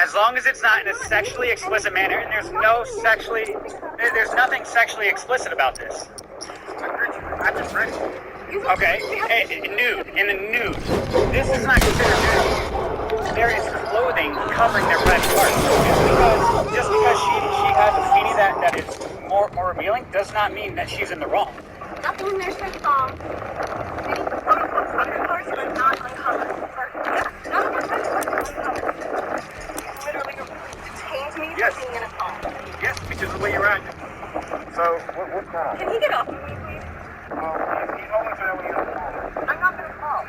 As long as it's not in a sexually explicit manner, and there's nothing sexually explicit about this. I just read it. Okay, nude, in the nude. This is not considered nude. There is clothing covering their private parts. Just because she has a bikini that is more revealing does not mean that she's in the wrong. Nothing in there says wrong. Any quote-unquote private parts are not uncovered. None of her private parts are uncovered. Literally detains me for being in a thong. Yes, because of the way you're acting. So, what's going on? Can he get off of me, please? He's only saying when you're on. I'm not going to fall.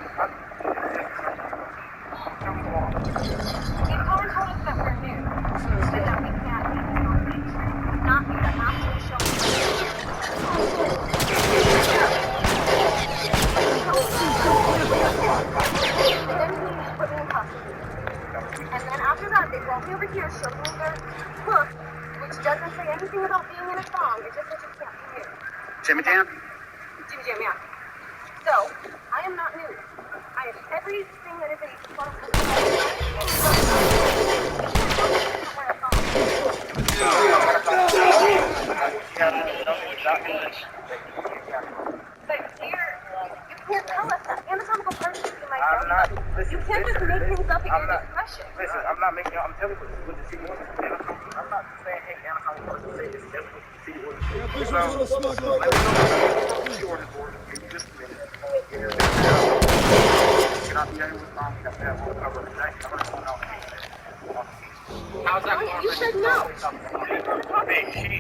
The car told us that we're new, and that we can't be on things. Not me, that actually shows me. And then he put me in custody. And then after that, they brought me over here, showed me their book, which doesn't say anything about being in a thong. It just says you can't be nude. Jimmy Jam? Jimmy Jam, yeah. So, I am not nude. I have everything that is a quote-unquote But dear, you can't tell us that. Anatomical parts should be my You can't just make things up at your discretion. Listen, I'm not making. I'm telling you what the city wants. I'm not saying, hey, anatomical parts. I'm saying it's just what the city wants. So, let me know what you ordered for. Just a minute. You're not the only one. You have to have one cover. How's that going? You said no.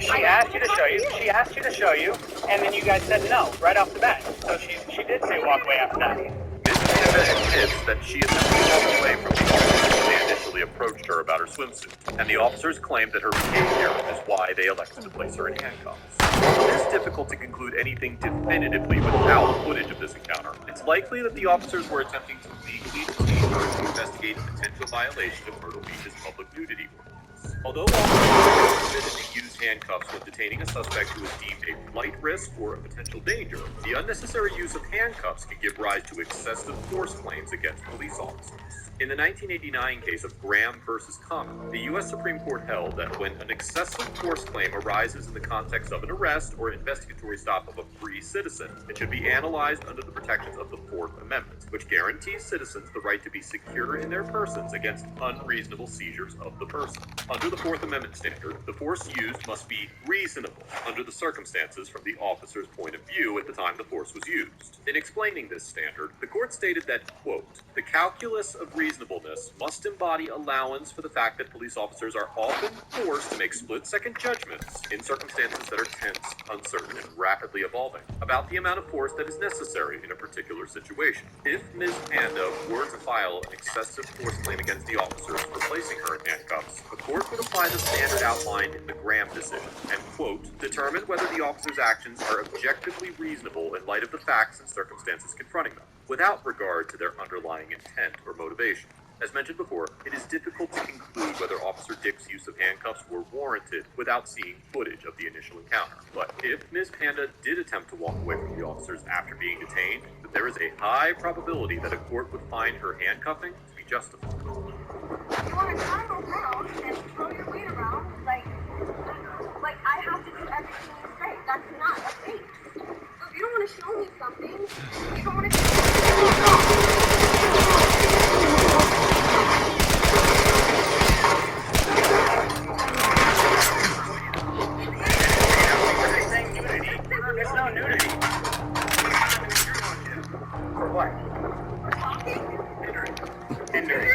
She asked you to show you. She asked you to show you, and then you guys said no right off the bat. So she did say walk away after that. Ms. Panda admits that she essentially walked away from the officers when they initially approached her about her swimsuit, and the officers claimed that her behavior is why they elected to place her in handcuffs. It is difficult to conclude anything definitively without footage of this encounter. It's likely that the officers were attempting to legally detain her to investigate a potential violation of Myrtle Beach's public nudity ordinance. Although officers are permitted to use handcuffs when detaining a suspect who is deemed a flight risk or a potential danger, the unnecessary use of handcuffs can give rise to excessive force claims against police officers. In the 1989 case of Graham versus Connor, the U.S. Supreme Court held that when an excessive force claim arises in the context of an arrest or investigatory stop of a free citizen, it should be analyzed under the protections of the Fourth Amendment, which guarantees citizens the right to be secure in their persons against unreasonable seizures of the person. Under the Fourth Amendment standard, the force used must be reasonable under the circumstances from the officer's point of view at the time the force was used. In explaining this standard, the court stated that, quote, the calculus of reasonableness must embody allowance for the fact that police officers are often forced to make split-second judgments in circumstances that are tense, uncertain, and rapidly evolving about the amount of force that is necessary in a particular situation. If Ms. Panda were to file an excessive force claim against the officers for placing her in handcuffs, the court would apply the standard outlined in the Graham decision and, quote, determine whether the officers' actions are objectively reasonable in light of the facts and circumstances confronting them, without regard to their underlying intent or motivation. As mentioned before, it is difficult to conclude whether Officer Dick's use of handcuffs were warranted without seeing footage of the initial encounter. But if Ms. Panda did attempt to walk away from the officers after being detained, then there is a high probability that a court would find her handcuffing to be justified. You want to climb around and throw your weight around like I have to do everything you say. That's not a thing. So if you don't want to show me something, you don't want to There's no nudity. For what? Hindering.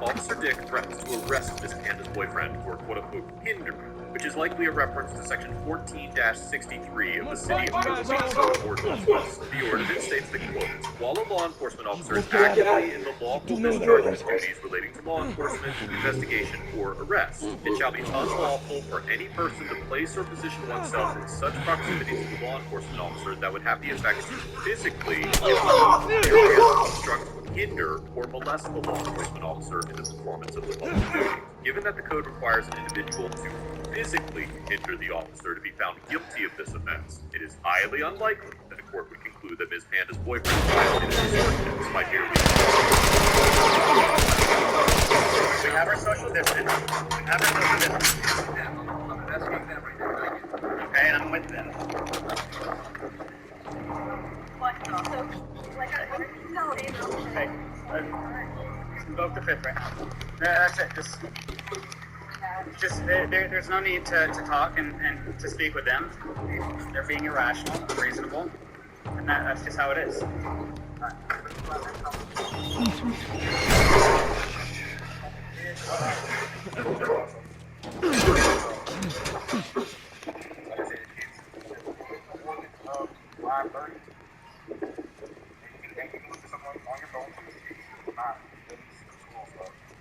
Officer Dick threatens to arrest Miss Panda's boyfriend for quote-unquote hindering, which is likely a reference to section 14-63 of the City of Myrtle Beach Ordinance. The ordinance states that, quote, while a law enforcement officer is actively in the lawful discharge of his duties relating to law enforcement, investigation, or arrest, it shall be unlawful for any person to place or position oneself in such proximity to the law enforcement officer that would have the effect to physically obstruct, hinder, or molest the law enforcement officer in the performance of the public duty. Given that the code requires an individual to physically hinder the officer to be found guilty of this offense, it is highly unlikely that a court would conclude that Ms. Panda's boyfriend violated his ordinance by merely... We have her different. Have her know they're different. I'm investigating that right now. Okay, and I'm with them. What though? So, like, no, Okay. Invoke the fifth right now. That's it. Just there's no need to talk and to speak with them. They're being irrational, unreasonable, and that's just how it is.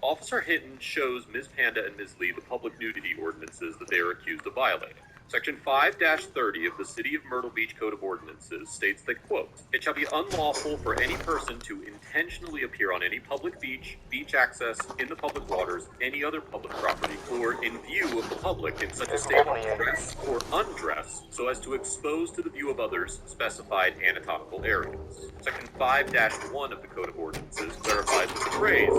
Officer Hinton shows Ms. Panda and Ms. Lee the public nudity ordinances that they are accused of violating. Section 5-30 of the City of Myrtle Beach Code of Ordinances states that, quote, "It shall be unlawful for any person to intentionally appear on any public beach, beach access, in the public waters, any other public property, or in view of the public in such a state of dress or undress, so as to expose to the view of others specified anatomical areas." Section 5-1 of the Code of Ordinances clarifies the phrase.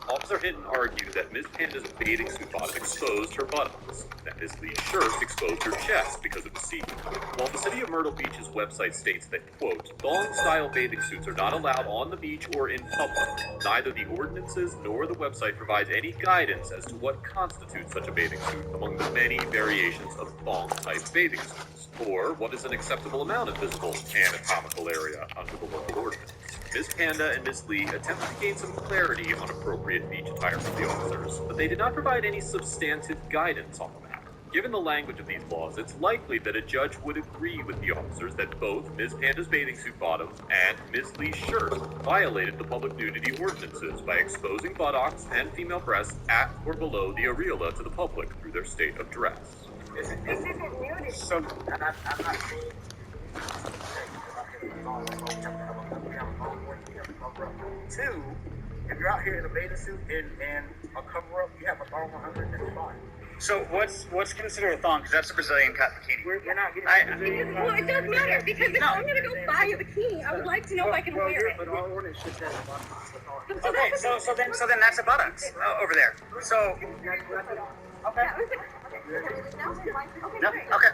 Officer Hinton argued that Ms. Panda's bathing suit bottom exposed her buttocks, that Ms. Lee's shirt exposed her chest because it was see-through. While the City of Myrtle Beach's website states that, quote, "Thong-style bathing suits are not allowed on the beach or in public," neither the ordinances nor the website provides any guidance as to what constitutes such a bathing suit among the many variations of thong-type bathing suits, or what is an acceptable amount of visible anatomical area under the local ordinance. Ms. Panda and Ms. Lee attempted to gain some clarity on appropriate beach attire for the officers, but they did not provide any substantive guidance on the matter. Given the language of these laws, it's likely that a judge would agree with the officers that both Ms. Panda's bathing suit bottom and Ms. Lee's shirt violated the public nudity ordinances by exposing buttocks and female breasts at or below the areola to the public through their state of dress. this isn't nudity. So I'm not Two, if you're out here in a bathing suit and a cover up, you have a thong under it, that's fine. So what's considered a thong? Because that's a Brazilian cut bikini. We're not getting Well, it does matter because if I'm gonna go buy a bikini, I would like to know if I can wear it. But our ordinance should say Okay, so then that's a buttocks over there. So okay. No, okay.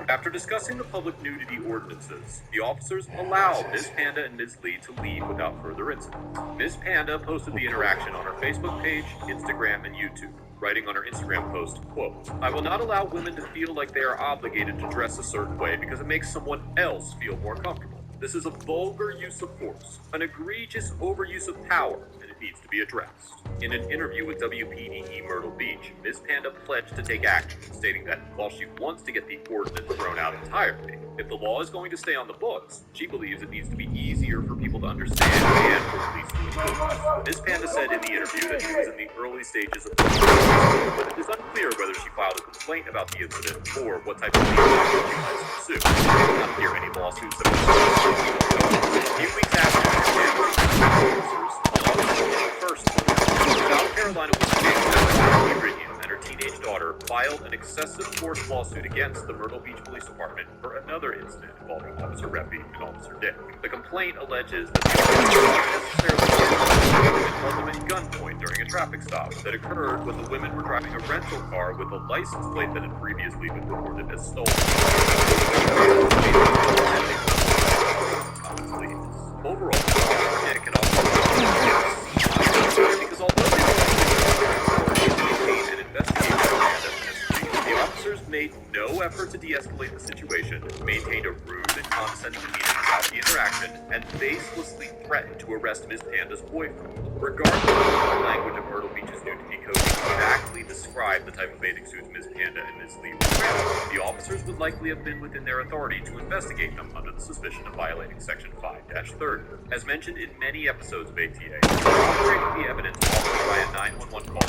After discussing the public nudity ordinances, the officers allowed Ms. Panda and Ms. Lee to leave without further incident. Ms. Panda posted the interaction on her Facebook page, Instagram, and YouTube, writing on her Instagram post, quote, "I will not allow women to feel like they are obligated to dress a certain way because it makes someone else feel more comfortable. This is a vulgar use of force, an egregious overuse of power, and it needs to be addressed." In an interview with WPDE Myrtle Beach, Ms. Panda pledged to take action, stating that while she wants to get the ordinance thrown out entirely, if the law is going to stay on the books, she believes it needs to be easier for people to understand and for police to enforce. Ms. Panda said in the interview that she was in the early stages of the process, but it is unclear whether she filed a complaint about the incident or what type of legal action she plans to pursue. I did not hear any lawsuits that were a few weeks after first, South Carolina was and her teenage daughter filed an excessive force lawsuit against the Myrtle Beach Police Department for another incident involving Officer Reppy and Officer Dick. The complaint alleges that the officers necessarily held them at gunpoint during a traffic stop that occurred when the women were driving a rental car with a license plate that had previously been reported as stolen. Overall, Dick and Officer because although they maintained an investigation, the officers made no effort to de-escalate the situation, maintained a rude and condescending demeanor throughout the interaction, and baselessly threatened to arrest Ms. Panda's boyfriend. Regardless of the language of Myrtle Beach's nudity code exactly describe the type of bathing suits Ms. Panda and Ms. Lee were wearing, the officers would likely have been within their authority to investigate them under the suspicion of violating Section 5-30. As mentioned in many episodes of ATA, corroborating the evidence offered by a 911 call.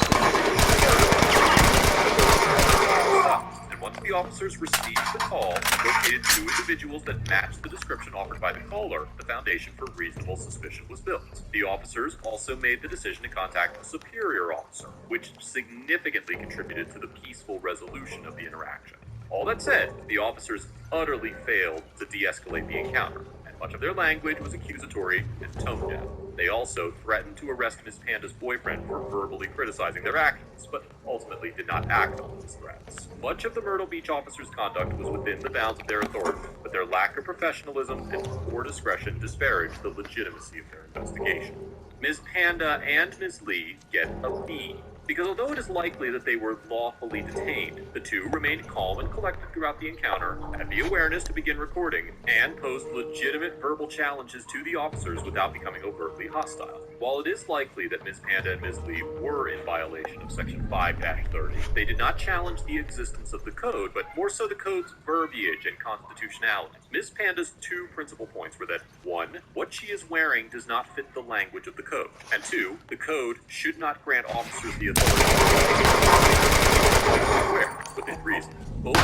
And once the officers received the call and located two individuals that matched the description offered by the caller, the foundation for reasonable suspicion was built. The officers also made the decision to contact a superior officer, which significantly contributed to the peaceful resolution of the interaction. All that said, the officers utterly failed to de-escalate the encounter, and Much of their language was accusatory and tone-deaf. They also threatened to arrest Miss Panda's boyfriend for verbally criticizing their actions, but ultimately did not act on these threats. Much of the Myrtle Beach officers' conduct was within the bounds of their authority, but their lack of professionalism and poor discretion disparaged the legitimacy of their investigation. Ms. Panda and Ms. Lee get a B, because although it is likely that they were lawfully detained, the two remained calm and collected throughout the encounter, had the awareness to begin recording, and posed legitimate verbal challenges to the officers without becoming overtly hostile. While it is likely that Ms. Panda and Ms. Lee were in violation of Section 5-30, they did not challenge the existence of the code, but more so the code's verbiage and constitutionality. Ms. Panda's two principal points were that, 1, what she is wearing does not fit the language of the code, and 2, the code should not grant officers the authority to wear within reason. Both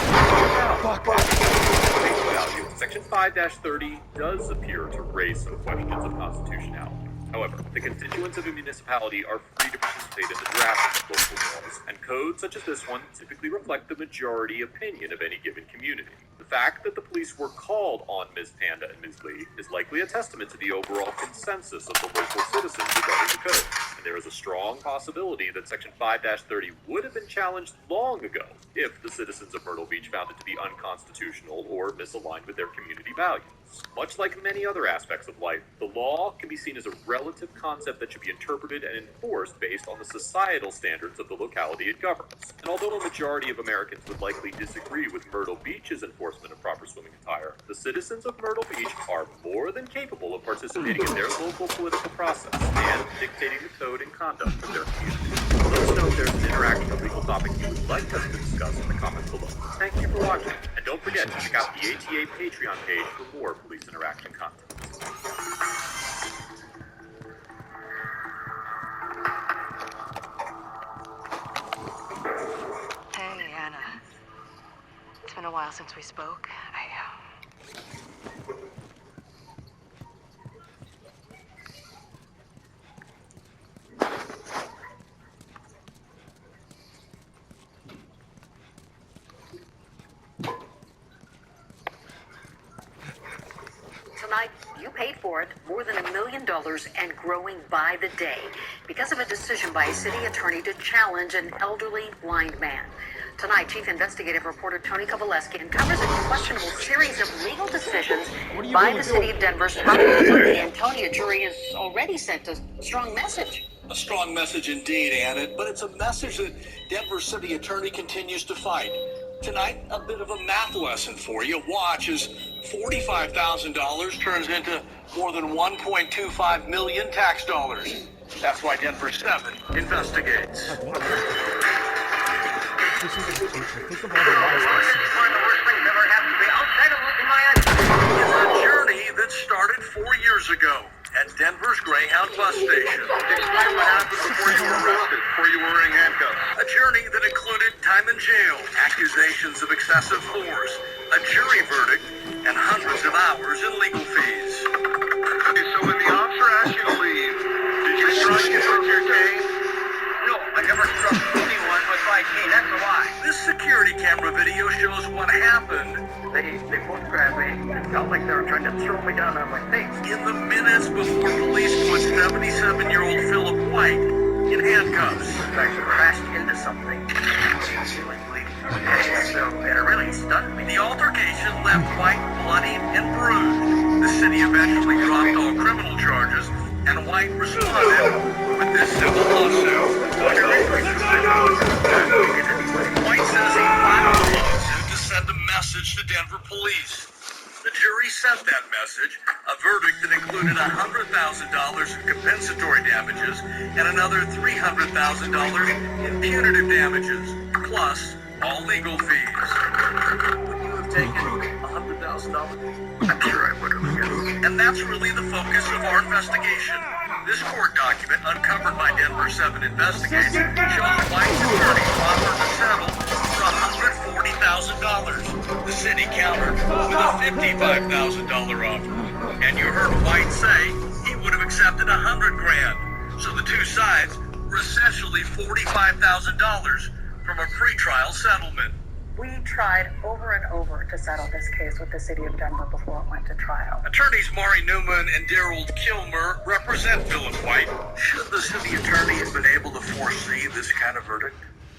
value. Section 5-30 does appear to raise some questions of constitutionality. However, the constituents of a municipality are free to participate in the drafting of local laws, and codes such as this one typically reflect the majority opinion of any given community. The fact that the police were called on Ms. Panda and Ms. Lee is likely a testament to the overall consensus of the local citizens regarding the code, and there is a strong possibility that Section 5-30 would have been challenged long ago if the citizens of Myrtle Beach found it to be unconstitutional or misaligned with their community values. Much like many other aspects of life, the law can be seen as a relative concept that should be interpreted and enforced based on the societal standards of the locality it governs. And although a majority of Americans would likely disagree with Myrtle Beach's enforcement of proper swimming attire, the citizens of Myrtle Beach are more than capable of participating in their local political process and dictating the code and conduct of their community. Let us know if there's an interactive legal topic you would like us to discuss in the comments below. Thank you for watching, and don't forget to check out the ATA Patreon page for more police interaction content. Hey, Anna. It's been a while since we spoke. Tonight, you paid for it more than $1 million and growing by the day because of a decision by a city attorney to challenge an elderly blind man. Tonight, Chief Investigative Reporter Tony Kovaleski uncovers a questionable series of legal decisions by the city of Denver's top authority. And Tony, a jury has already sent a strong message. A strong message indeed, Anna, but it's a message that Denver City Attorney continues to fight. Tonight, a bit of a math lesson for you. Watch as $45,000 turns into more than 1.25 million tax dollars. That's why Denver 7 investigates. One of the worst things ever happened to me outside of looking my eyes. It's a journey that started 4 years ago at Denver's Greyhound bus station. Explain what happened before you were arrested, before you were wearing handcuffs. A journey that included time in jail, accusations of excessive force, a jury verdict, and hundreds of hours in legal fees. Okay, so when the officer asked you to leave, did you strike him with your cane? No, I never struck anyone with my cane. That's a lie. This security camera video shows what happened They photographed me. It felt like they were trying to throw me down on my face. in the minutes before police put 77-year-old Philip White in handcuffs. I actually crashed into something. So it really stunned me. The altercation left White bloody and bruised. The city eventually dropped all criminal charges, and White responded with this civil lawsuit. White says he filed the lawsuit to send a message to Denver police. The jury sent that message, a verdict that included $100,000 in compensatory damages and another $300,000 in punitive damages, plus all legal fees. Would you have taken $100,000? I'm sure I would have, yes. And that's really the focus of our investigation. This court document, uncovered by Denver 7 Investigates, shows White's attorney offered to settle for $140,000. The city countered with a $55,000 offer. And you heard White say he would have accepted $100,000. So the two sides were essentially $45,000 from a pretrial settlement. We tried over and over to settle this case with the city of Denver before it went to trial. Attorneys Maury Newman and Daryl Kilmer represent Philip White. Should the city attorney have been able to foresee this kind of verdict?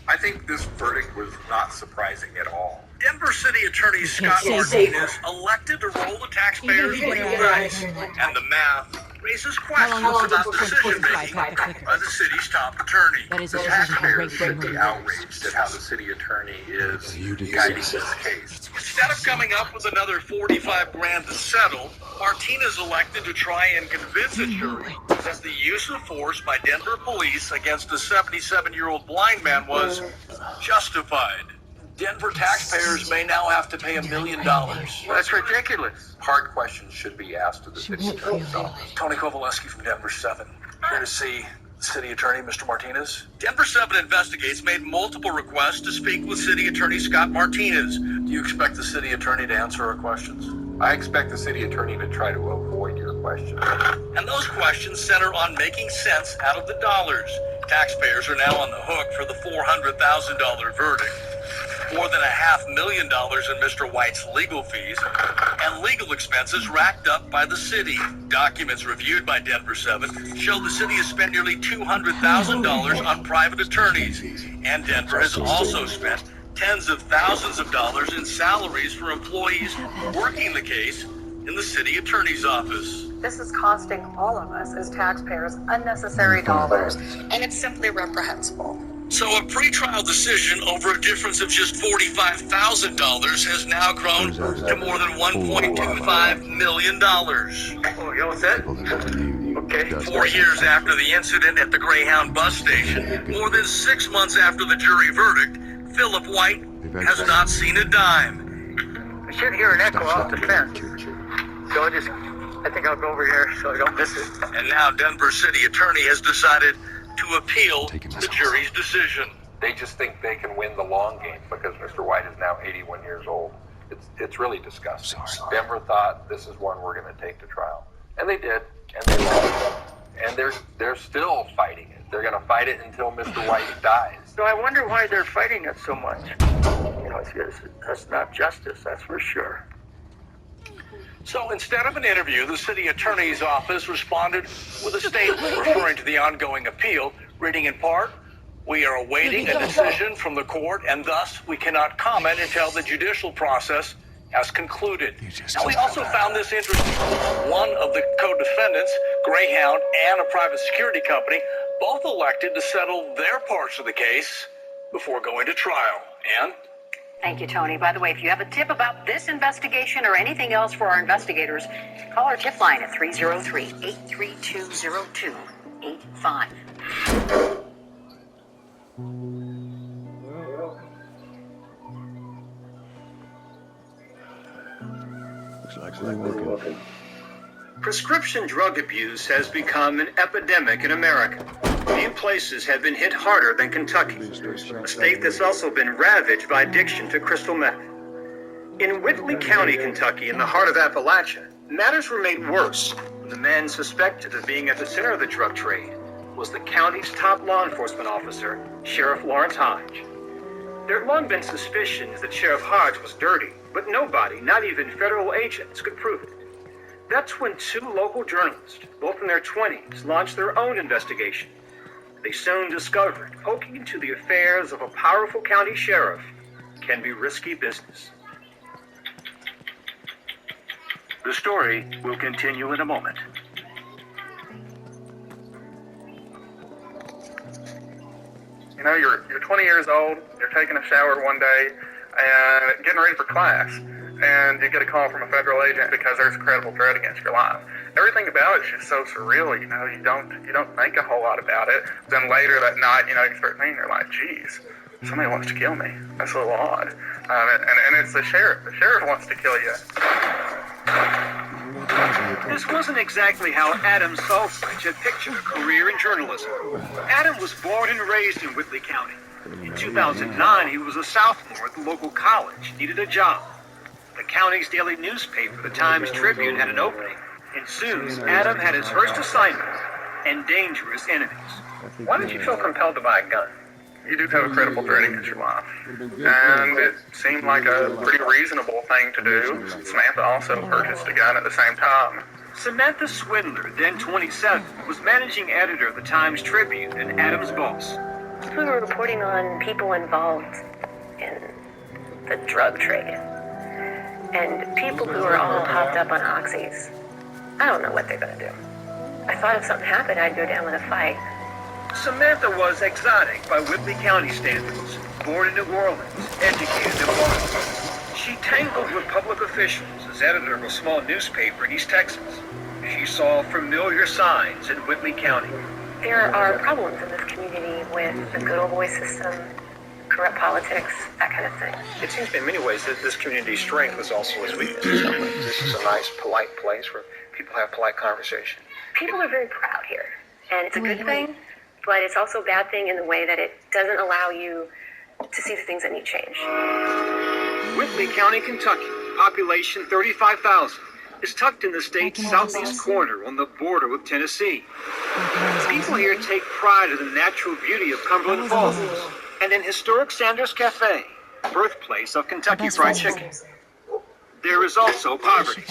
I think this verdict was not surprising at all. Denver City Attorney Scott Martinez elected to roll the taxpayers' legal dice, and the math raises questions about decision-making by the city's top attorney. The taxpayers should be outraged at how the city attorney is guiding this case. Instead of coming up with another $45,000 to settle, Martinez elected to try and convince the jury that the use of force by Denver police against a 77-year-old blind man was justified. Denver taxpayers may now have to pay $1 million. That's ridiculous. Hard questions should be asked of the city attorney's office. Tony Kovaleski from Denver 7. Here to see the city attorney, Mr. Martinez. Denver 7 Investigates made multiple requests to speak with city attorney Scott Martinez. Do you expect the city attorney to answer our questions? I expect the city attorney to try to avoid your questions. And those questions center on making sense out of the dollars. Taxpayers are now on the hook for the $400,000 verdict. More than $500,000 in Mr. White's legal fees, and legal expenses racked up by the city. Documents reviewed by Denver 7 show the city has spent nearly $200,000 on private attorneys, and Denver has also spent tens of thousands of dollars in salaries for employees working the case in the city attorney's office. This is costing all of us as taxpayers unnecessary dollars, and it's simply reprehensible. So a pretrial decision over a difference of just $45,000 has now grown to more than $1.25 million. Oh, you all set? Okay. 4 years after the incident at the Greyhound bus station, more than 6 months after the jury verdict, Philip White has not seen a dime. I should hear an echo off the fence. So I think I'll go over here so I don't miss it. And now Denver City Attorney has decided to appeal the jury's decision. They just think they can win the long game because Mr. White is now 81 years old. It's really disgusting. Denver thought this is one we're going to take to trial. And they did, and they lost. And they're still fighting it. They're going to fight it until Mr. White dies. So I wonder why they're fighting it so much. You know, that's not justice, that's for sure. So instead of an interview, the city attorney's office responded with a statement referring to the ongoing appeal, reading in part, "We are awaiting a decision from the court, and thus we cannot comment until the judicial process has concluded." Now, we also found this interesting. One of the co-defendants, Greyhound, and a private security company, both elected to settle their parts of the case before going to trial. And Thank you, Tony. By the way, if you have a tip about this investigation or anything else for our investigators, call our tip line at 303-832-0285. Looks like really working. Prescription drug abuse has become an epidemic in America. Few places have been hit harder than Kentucky, a state that's also been ravaged by addiction to crystal meth. In Whitley County, Kentucky, in the heart of Appalachia, matters were made worse when the man suspected of being at the center of the drug trade was the county's top law enforcement officer, Sheriff Lawrence Hodge. There had long been suspicions that Sheriff Hodge was dirty, but nobody, not even federal agents, could prove it. That's when two local journalists, both in their 20s, launched their own investigation. They soon discovered poking into the affairs of a powerful county sheriff can be risky business. The story will continue in a moment. You know, you're 20 years old, you're taking a shower one day and getting ready for class, and you get a call from a federal agent because there's a credible threat against your life. Everything about it's just so surreal, you know, you don't think a whole lot about it. Then later that night, you know, you start thinking, you're like, geez, somebody wants to kill me. That's a little odd. And it's the sheriff. The sheriff wants to kill you. This wasn't exactly how Adam Saltridge had pictured a career in journalism. Adam was born and raised in Whitley County. In 2009, he was a sophomore at the local college, needed a job. The county's daily newspaper, the Times-Tribune, had an opening, and soon Adam had his first assignment and dangerous enemies. Why did you feel compelled to buy a gun? you do have a credible threat against your life. And it seemed like a pretty reasonable thing to do. Samantha also purchased a gun at the same time. Samantha Swindler, then 27, was managing editor of the Times Tribune and Adam's boss. We were reporting on people involved in the drug trade. And people who are all hopped up on oxys. I don't know what they're going to do. I thought if something happened, I'd go down with a fight. Samantha was exotic by Whitley County standards. Born in New Orleans, educated in law. She tangled with public officials as editor of a small newspaper in East Texas. She saw familiar signs in Whitley County. There are problems in this community with the good old boy system, corrupt politics, that kind of thing. It seems to me in many ways that this community's strength was also its weakness. This is a nice, polite place where people have polite conversation. People are very proud here, and it's a good thing, but it's also a bad thing in the way that it doesn't allow you to see the things that need change. Whitley County, Kentucky, population 35,000, is tucked in the state's southeast corner on the border with Tennessee. People here take pride in the natural beauty of Cumberland Falls and in historic Sanders Cafe, birthplace of Kentucky Fried Chicken. There is also poverty.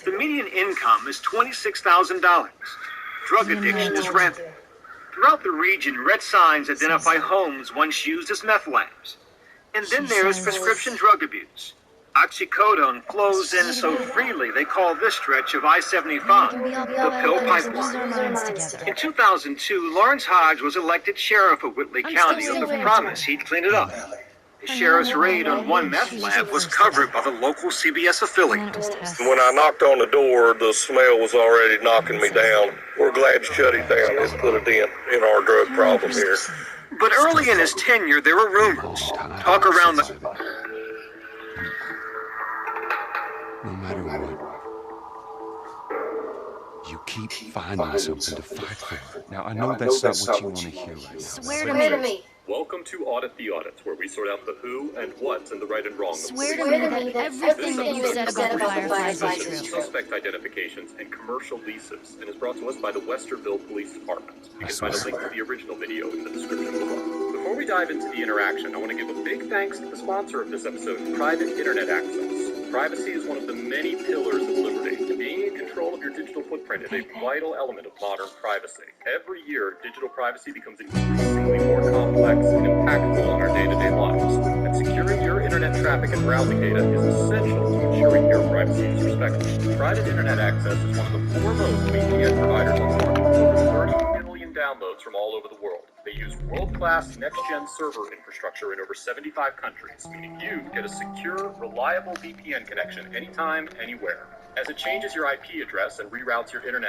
The median income is $26,000. Drug addiction is rampant. Throughout the region, red signs identify homes once used as meth labs. And then there is prescription drug abuse. Oxycodone flows in so freely they call this stretch of I-75 the pill pipeline. In 2002, Lawrence Hodge was elected sheriff of Whitley County on the promise he'd clean it up. The sheriff's raid on one meth lab was covered by the local CBS affiliate. When I knocked on the door, the smell was already knocking me down. We're glad to shut it down and put a dent in our drug problem here. But early in his tenure, there were rumors. Talk around the... No matter what, you keep finding something to fight for. Now, I know that's not what you want to hear right now. Swear to me. Welcome to Audit the Audits, where we sort out the who and what's and the right and wrong. Swear to me that everything that you said about the Fireflies is true. Suspect identifications and commercial leases, and is brought to us by the Westerville Police Department. You can find a link to the original video in the description below. Before we dive into the interaction, I want to give a big thanks to the sponsor of this episode, Private Internet Access. Privacy is one of the many pillars of liberty. Being in control of your digital footprint is a vital element of modern privacy. Every year, digital privacy becomes increasingly more complex and impactful in our day-to-day lives. And securing your internet traffic and browsing data is essential to ensuring your privacy is respected. Private Internet Access is one of the foremost VPN providers on the market, with over 30 million downloads from all over the world. They use world-class next-gen server infrastructure in over 75 countries, meaning you get a secure, reliable VPN connection anytime, anywhere. As it changes your IP address and reroutes your internet